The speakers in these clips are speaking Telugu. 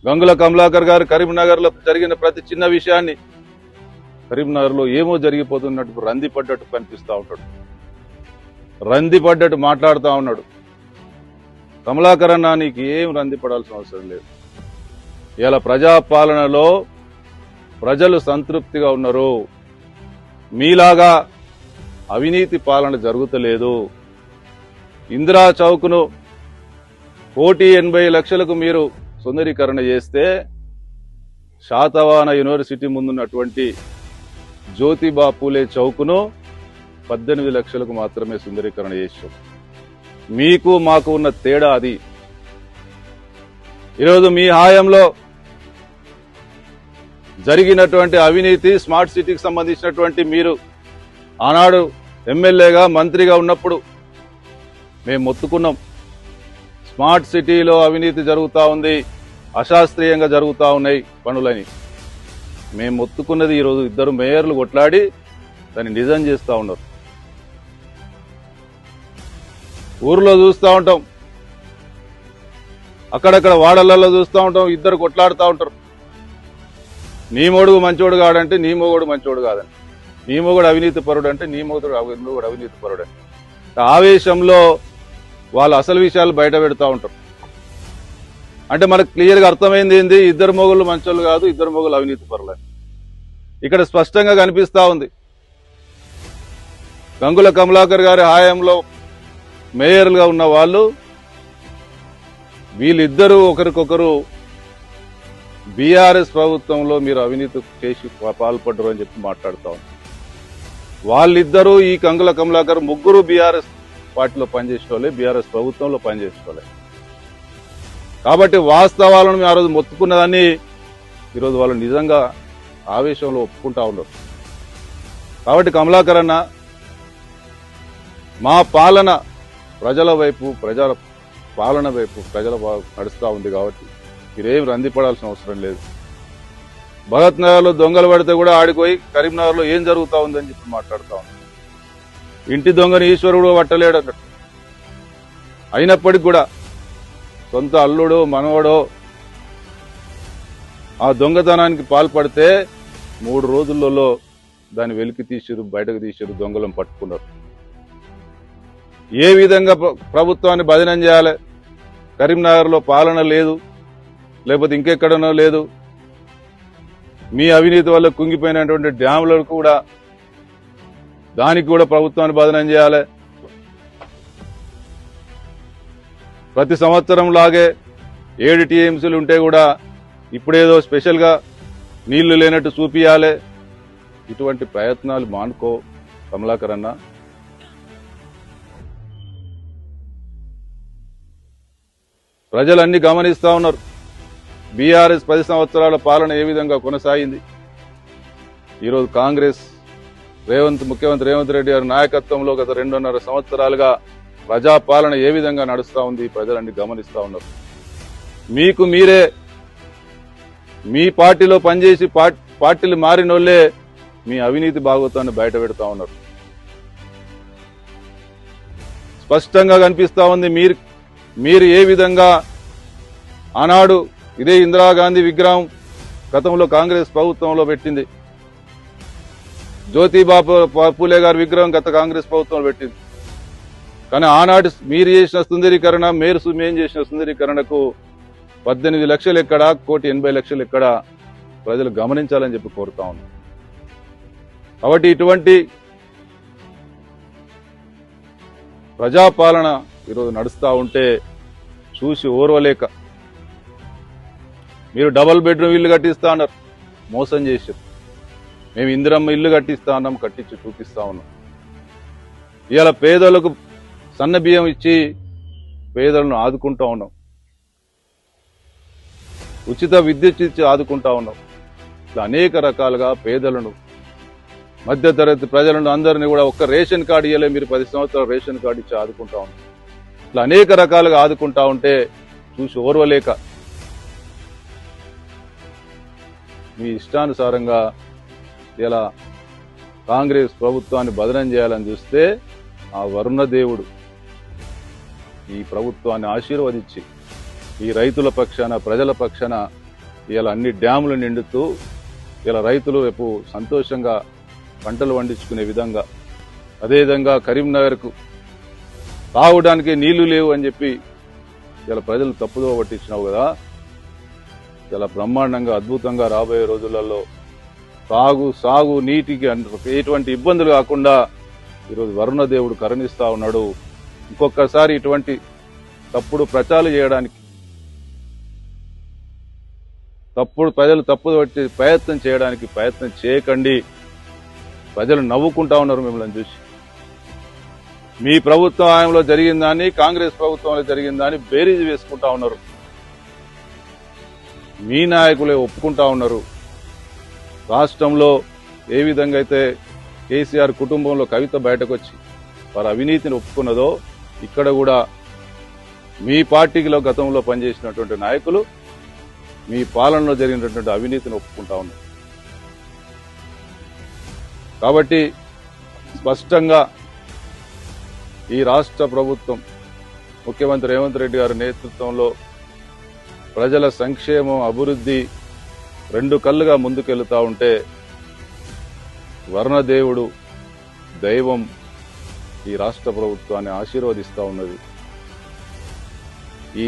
గంగుల కమలాకర్ గారు కరీంనగర్లో జరిగిన ప్రతి చిన్న విషయాన్ని కరీంనగర్లో ఏమో జరిగిపోతున్నట్టు రంది పడ్డట్టు కనిపిస్తూ ఉంటాడు, రంది పడ్డట్టు మాట్లాడుతూ ఉన్నాడు. కమలాకర్ అన్న నీకు ఏం రంది పడాల్సిన అవసరం లేదు. ఇలా ప్రజాపాలనలో ప్రజలు సంతృప్తిగా ఉన్నారు. మీలాగా అవినీతి పాలన జరుగుతలేదు. ఇందిరా చౌక్ను 1,80,00,000కు మీరు సుందరీకరణ చేస్తే శాతవాహన యూనివర్సిటీ ముందున్నటువంటి జ్యోతిబా పూలే చౌక్ను 18 లక్షలకు మాత్రమే సుందరీకరణ చేశాం. మీకు మాకు ఉన్న తేడా అది. ఈరోజు మీ హాయంలో జరిగినటువంటి అవినీతి, స్మార్ట్ సిటీకి సంబంధించినటువంటి మీరు ఆనాడు ఎమ్మెల్యేగా మంత్రిగా ఉన్నప్పుడు మేము మొత్తుకున్నాం, స్మార్ట్ సిటీలో అవినీతి జరుగుతూ ఉంది, అశాస్త్రీయంగా జరుగుతూ ఉన్నాయి పనులని. మేము మొత్తుకున్నది ఈరోజు ఇద్దరు మేయర్లు కొట్లాడి దాన్ని నిజం చేస్తూ ఉన్నారు. ఊర్లో చూస్తూ ఉంటాం, అక్కడక్కడ వాడలలో చూస్తూ ఉంటాం, ఇద్దరు కొట్లాడుతూ ఉంటారు. నీ మొడుగు మంచోడు కాడంటే నీ మొగుడు మంచోడు కాదని, నీ మొగుడు అవినీతి పరుడు అంటే నీ మొగుడు అవినీతి పరుడు అని ఆవేశంలో వాళ్ళు అసలు విషయాలు బయట పెడతా ఉంటారు. అంటే మనకు క్లియర్గా అర్థమైంది ఏంది, ఇద్దరు మొగుళ్ళు మంచోళ్ళు కాదు, ఇద్దరు మొగుళ్ళు అవినీతి పరులని ఇక్కడ స్పష్టంగా కనిపిస్తా ఉంది. గంగుల కమలాకర్ గారి హాయంలో మేయర్లుగా ఉన్న వాళ్ళు వీళ్ళిద్దరూ ఒకరికొకరు బీఆర్ఎస్ ప్రభుత్వంలో మీరు అవినీతి చేసి పాల్పడ్డరు అని చెప్పి మాట్లాడుతా ఉన్నారు. వాళ్ళిద్దరూ ఈ గంగుల కమలాకర్ ముగ్గురు బీఆర్ఎస్ పార్టీలో పనిచేసుకోవాలి, బీఆర్ఎస్ ప్రభుత్వంలో పనిచేసుకోవాలి. కాబట్టి వాస్తవాలను ఆ రోజు మొత్తుకున్నదాన్ని ఈరోజు వాళ్ళు నిజంగా ఆవేశంలో ఒప్పుకుంటా ఉన్నారు. కాబట్టి కమలాకర్ అన్న, మా పాలన ప్రజల వైపు, ప్రజల పాలన వైపు ప్రజల నడుస్తూ ఉంది. కాబట్టి మీరేం రందిపడాల్సిన అవసరం లేదు. భగత్ నగర్లో దొంగలు పడితే కూడా ఆడిపోయి కరీంనగర్లో ఏం జరుగుతూ ఉందని చెప్పి మాట్లాడుతూ ఉన్నాం. ఇంటి దొంగని ఈశ్వరుడు పట్టలేడు అన్నట్టు. అయినప్పటికీ కూడా సొంత అల్లుడో మనవడో ఆ దొంగతనానికి పాల్పడితే 3 రోజులలో దాన్ని వెలికి తీసిరు, బయటకు తీసిరు, దొంగలను పట్టుకున్నారు. ఏ విధంగా ప్రభుత్వాన్ని బదనం చేయాలి? కరీంనగర్లో పాలన లేదు, లేకపోతే ఇంకెక్కడనో లేదు. మీ అవినీతి వల్ల కుంగిపోయినటువంటి డ్యాములకు కూడా దానికి కూడా ప్రభుత్వాన్ని బదనం చేయాలి. ప్రతి సంవత్సరం లాగే 7 టీఎంసీలు ఉంటే కూడా ఇప్పుడేదో స్పెషల్గా నీళ్లు లేనట్టు చూపియాలి. ఇటువంటి ప్రయత్నాలు మానుకో కమలాకర్ అన్న. ప్రజలన్నీ గమనిస్తా ఉన్నారు. బీఆర్ఎస్ 10 సంవత్సరాల పాలన ఏ విధంగా కొనసాగింది. ఈరోజు కాంగ్రెస్ ముఖ్యమంత్రి రేవంత్ రెడ్డి గారి నాయకత్వంలో గత 2.5 సంవత్సరాలుగా ప్రజాపాలన ఏ విధంగా నడుస్తా ఉంది ప్రజలన్నీ గమనిస్తా ఉన్నారు. మీకు మీరే మీ పార్టీలో పనిచేసి పార్టీలు మారినోళ్లే మీ అవినీతి భాగోతాన్ని బయట పెడతా ఉన్నారు. స్పష్టంగా కనిపిస్తా ఉంది. మీరు ఏ విధంగా ఆనాడు ఇదే ఇందిరాగాంధీ విగ్రహం గతంలో కాంగ్రెస్ ప్రభుత్వంలో పెట్టింది, జ్యోతిబా పూలే గారి విగ్రహం గత కాంగ్రెస్ ప్రభుత్వంలో పెట్టింది. కానీ ఆనాడు మీరు చేసిన సుందరీకరణ, మేము చేసిన సుందరీకరణకు 18 లక్షలు ఎక్కడ, 1,80,00,000 ఎక్కడ ప్రజలు గమనించాలని చెప్పి కోరుతా ఉన్నాం. కాబట్టి ఇటువంటి ప్రజాపాలన ఈరోజు నడుస్తూ ఉంటే చూసి ఓర్వలేక మీరు డబుల్ బెడ్రూమ్ ఇల్లు కట్టిస్తా అన్నారు, మోసం చేశారు. మేము ఇందిరమ్మ ఇల్లు కట్టిస్తా ఉన్నాం, కట్టించి చూపిస్తా ఉన్నాం. ఇవాళ పేదలకు సన్న బియ్యం ఇచ్చి పేదలను ఆదుకుంటా ఉన్నాం, ఉచిత విద్యుత్ ఇచ్చి ఆదుకుంటా ఉన్నాం. ఇట్లా అనేక రకాలుగా పేదలను, మధ్యతరగతి ప్రజలను అందరినీ కూడా ఒక్క రేషన్ కార్డు ఇవ్వలే, మీరు 10 సంవత్సరాలు రేషన్ కార్డు ఇచ్చి ఆదుకుంటా ఉన్నాం. ఇట్లా అనేక రకాలుగా ఆదుకుంటా ఉంటే చూసి ఓర్వలేక మీ ఇష్టానుసారంగా ఇలా కాంగ్రెస్ ప్రభుత్వాన్ని బదనం చేయాలని చూస్తే ఆ వరుణదేవుడు ఈ ప్రభుత్వాన్ని ఆశీర్వదించి ఈ రైతుల పక్షాన, ప్రజల పక్షాన ఇలా అన్ని డ్యాములు నిండుతూ ఇలా రైతులు రేపు సంతోషంగా పంటలు పండించుకునే విధంగా, అదేవిధంగా కరీంనగర్కు తాగడానికి నీళ్లు లేవు అని చెప్పి ఇలా ప్రజలు తప్పుదో పట్టించినావు కదా. ఇలా బ్రహ్మాండంగా అద్భుతంగా రాబోయే రోజులలో సాగు నీటికి ఎటువంటి ఇబ్బందులు కాకుండా ఈరోజు వరుణ దేవుడు కరుణిస్తా ఉన్నాడు. ఇంకొకసారి ఇటువంటి తప్పుడు ప్రచారాలు చేయడానికి, ప్రజలు తప్పుదో పట్టి ప్రయత్నం చేయడానికి ప్రయత్నం చేయకండి. ప్రజలు నవ్వుకుంటా ఉన్నారు మిమ్మల్ని చూసి. మీ ప్రభుత్వం హయాంలో జరిగిందని, కాంగ్రెస్ ప్రభుత్వంలో జరిగిందని బేరీజు వేసుకుంటా ఉన్నారు. మీ నాయకులే ఒప్పుకుంటా ఉన్నారు. రాష్ట్రంలో ఏ విధంగా అయితే కేసీఆర్ కుటుంబంలో కవిత బయటకు వచ్చి వారి అవినీతిని ఒప్పుకున్నదో, ఇక్కడ కూడా మీ పార్టీలో గతంలో పనిచేసినటువంటి నాయకులు మీ పాలనలో జరిగినటువంటి అవినీతిని ఒప్పుకుంటా ఉన్నారు. కాబట్టి స్పష్టంగా ఈ రాష్ట్ర ప్రభుత్వం ముఖ్యమంత్రి రేవంత్ రెడ్డి గారి నేతృత్వంలో ప్రజల సంక్షేమం, అభివృద్ధి రెండు కళ్ళుగా ముందుకెళ్తా ఉంటే వర్ణదేవుడు దైవం ఈ రాష్ట్ర ప్రభుత్వాన్ని ఆశీర్వదిస్తా ఉన్నది. ఈ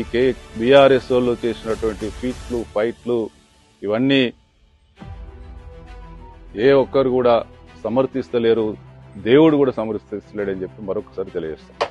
బీఆర్ఎస్ వాళ్ళు చేసినటువంటి ఫైట్లు ఇవన్నీ ఏ ఒక్కరు కూడా సమర్థిస్తలేరు, దేవుడు కూడా సమర్థిస్తలేడని చెప్పి మరొకసారి తెలియజేస్తాం.